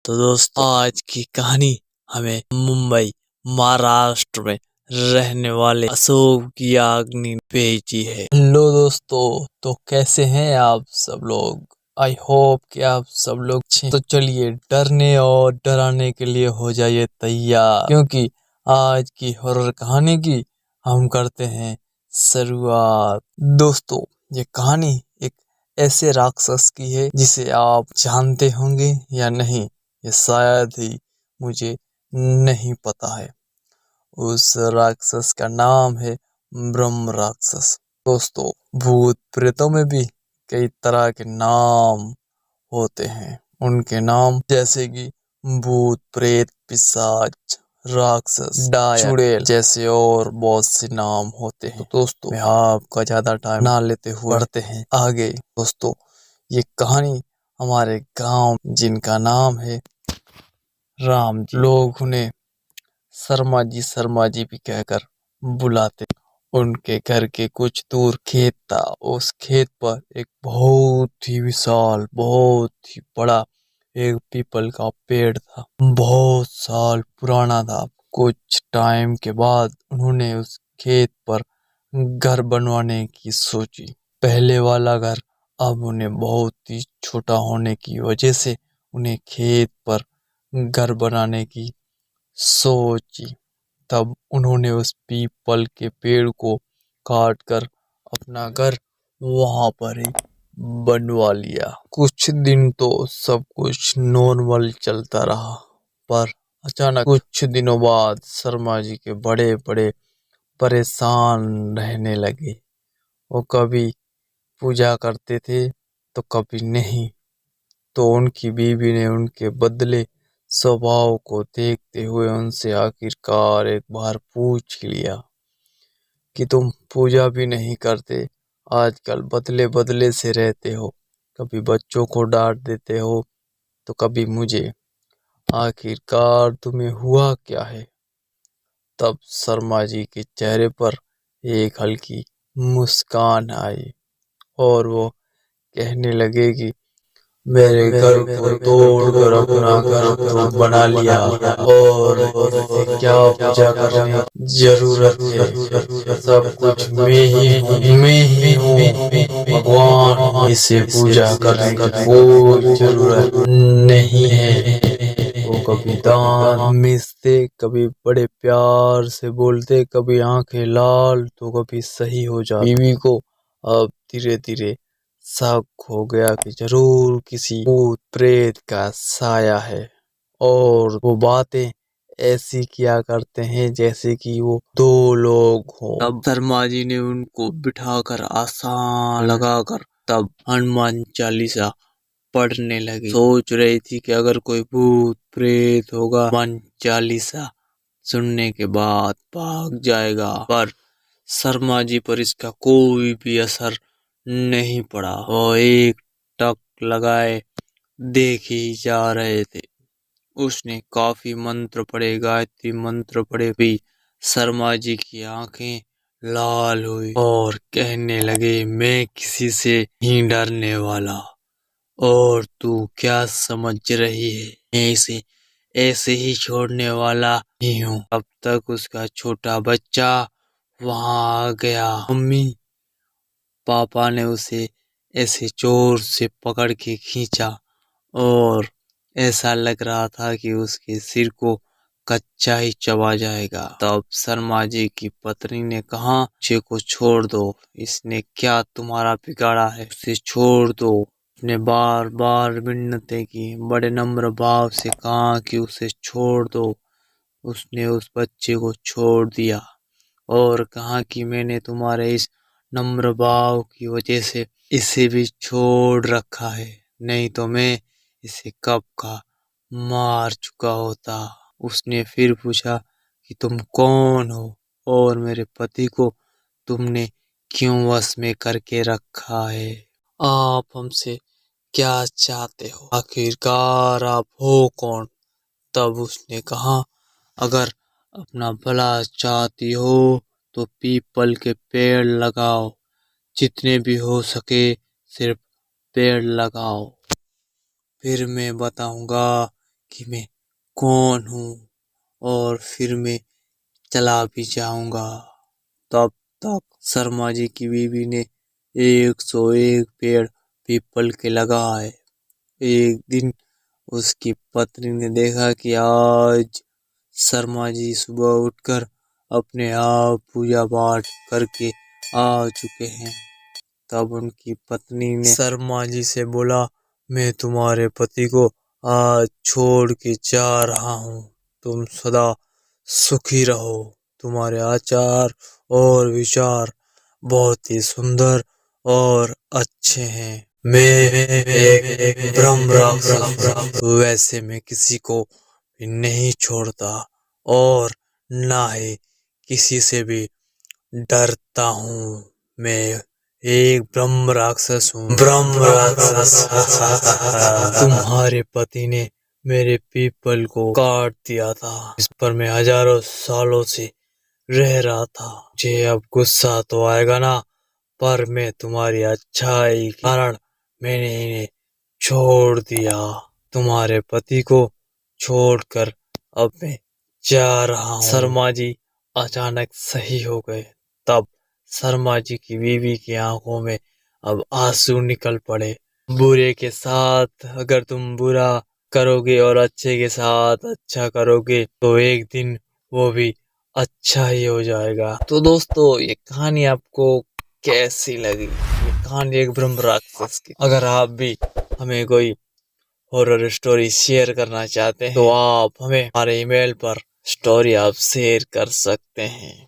तो दोस्तों आज की कहानी हमें मुंबई महाराष्ट्र में रहने वाले अशोक याग्निक ने भेजी है। हेलो दोस्तों, तो कैसे हैं आप सब लोग? आई होप कि आप सब लोग अच्छे। तो चलिए डरने और डराने के लिए हो जाइए तैयार, क्योंकि आज की हॉरर कहानी की हम करते हैं शुरुआत। दोस्तों ये कहानी एक ऐसे राक्षस की है जिसे आप जानते होंगे या नहीं, ये शायद ही मुझे नहीं पता है। उस राक्षस का नाम है ब्रह्म राक्षस। दोस्तों भूत प्रेतों में भी कई तरह के नाम होते हैं। उनके नाम जैसे कि भूत, प्रेत, पिशाच, राक्षस, डायन, चुड़ैल जैसे और बहुत से नाम होते हैं। तो दोस्तों मैं आपका ज्यादा टाइम ना लेते हुए बढ़ते हैं आगे। दोस्तों ये कहानी हमारे गांव जिनका नाम है राम जी, लोग उन्हें शर्मा जी भी कहकर बुलाते। उनके घर के कुछ दूर खेत था। उस खेत पर एक बहुत ही विशाल, बहुत ही बड़ा एक पीपल का पेड़ था। बहुत साल पुराना था। कुछ टाइम के बाद उन्होंने उस खेत पर घर बनवाने की सोची। पहले वाला घर अब उन्हें बहुत ही छोटा होने की वजह से उन्हें खेत पर घर बनाने की सोची। तब उन्होंने उस पीपल के पेड़ को काट कर अपना घर वहां पर ही बनवा लिया। कुछ दिन तो सब कुछ नॉर्मल चलता रहा, पर अचानक कुछ दिनों बाद शर्मा जी के बड़े बड़े परेशान रहने लगे। वो कभी पूजा करते थे तो कभी नहीं। तो उनकी बीवी ने उनके बदले स्वभाव को देखते हुए उनसे आखिरकार एक बार पूछ लिया कि तुम पूजा भी नहीं करते, आजकल बदले बदले से रहते हो, कभी बच्चों को डांट देते हो तो कभी मुझे, आखिरकार तुम्हें हुआ क्या है? तब शर्मा जी के चेहरे पर एक हल्की मुस्कान आई और वो कहने लगे कि मेरे घर को तोड़कर अपना घर तो बना लिया, और इससे क्या पूजा करने जरूरत है? सब कुछ मैं ही हूँ भगवान, इसे पूजा करने की कोई जरूरत नहीं है। वो कभी दांत मिसते, कभी बड़े प्यार से बोलते, कभी आंखें लाल तो कभी सही हो जाती। बीवी को अब धीरे धीरे शक हो गया कि जरूर किसी भूत प्रेत का साया है, और वो बातें ऐसी किया करते हैं जैसे कि वो दो लोग हों। तब शर्मा जी ने उनको बिठाकर आसान लगाकर तब हनुमान चालीसा पढ़ने लगी। सोच रही थी कि अगर कोई भूत प्रेत होगा हनुमान चालीसा सुनने के बाद भाग जाएगा, पर शर्मा जी पर इसका कोई भी असर नहीं पड़ा। वो एक टक लगाए देख ही जा रहे थे। उसने काफी मंत्र पढ़े, गायत्री मंत्र पढ़े भी शर्मा जी की आंखें लाल हुई और कहने लगे मैं किसी से नहीं डरने वाला, और तू क्या समझ रही है मैं इसे ऐसे ही छोड़ने वाला ही हूँ? अब तक उसका छोटा बच्चा वहां आ गया। मम्मी पापा ने उसे ऐसे जोर से पकड़ के खींचा और ऐसा लग रहा था कि उसके सिर को कच्चा ही चबा जाएगा। तब शर्मा जी की पत्नी ने कहा बच्चे को छोड़ दो, इसने क्या तुम्हारा बिगाड़ा है, उसे छोड़ दो। उसने बार बार विनती की, बड़े नम्र भाव से कहा कि उसे छोड़ दो। उसने उस बच्चे को छोड़ दिया और कहा कि मैंने तुम्हारे इस नम्र भाव की वजह से इसे भी छोड़ रखा है, नहीं तो मैं इसे कब का मार चुका होता। उसने फिर पूछा कि तुम कौन हो और मेरे पति को तुमने क्यों वश में करके रखा है? आप हमसे क्या चाहते हो? आखिरकार आप हो कौन? तब उसने कहा अगर अपना भला चाहती हो तो पीपल के पेड़ लगाओ, जितने भी हो सके सिर्फ पेड़ लगाओ, फिर मैं बताऊंगा कि मैं कौन हूँ और फिर मैं चला भी जाऊंगा। तब तक शर्मा जी की बीवी ने 101 पेड़ पीपल के लगाए। एक दिन उसकी पत्नी ने देखा कि आज शर्मा जी सुबह उठकर अपने आप पूजा पाठ करके आ चुके हैं। तब उनकी पत्नी ने शर्मा जी से बोला, मैं तुम्हारे पति को आज छोड़ के जा रहा हूँ, तुम सदा सुखी रहो। तुम्हारे आचार और विचार बहुत ही सुंदर और अच्छे हैं। मैं एक ब्रह्म राक्षस, वैसे मैं किसी को भी नहीं छोड़ता और ना ही किसी से भी डरता हूँ। मैं एक ब्रह्म राक्षस हूँ। ब्रह्म राक्षस। तुम्हारे पति ने मेरे पीपल को काट दिया था, इस पर मैं हजारों सालों से रह रहा था। मुझे अब गुस्सा तो आएगा ना, पर मैं तुम्हारी अच्छाई के कारण मैंने इन्हें छोड़ दिया। तुम्हारे पति को छोड़कर अब मैं जा रहा हूँ। शर्मा जी अचानक सही हो गए। तब शर्मा जी की बीवी की आंखों में अब आंसू निकल पड़े। बुरे के साथ अगर तुम बुरा करोगे और अच्छे के साथ अच्छा करोगे तो एक दिन वो भी अच्छा ही हो जाएगा। तो दोस्तों, ये कहानी आपको कैसी लगी? ये कहानी एक ब्रह्म राक्षस की। अगर आप भी हमें कोई हॉरर स्टोरी शेयर करना चाहते हैं तो आप हमें हमारे ईमेल पर स्टोरी आप शेयर कर सकते हैं।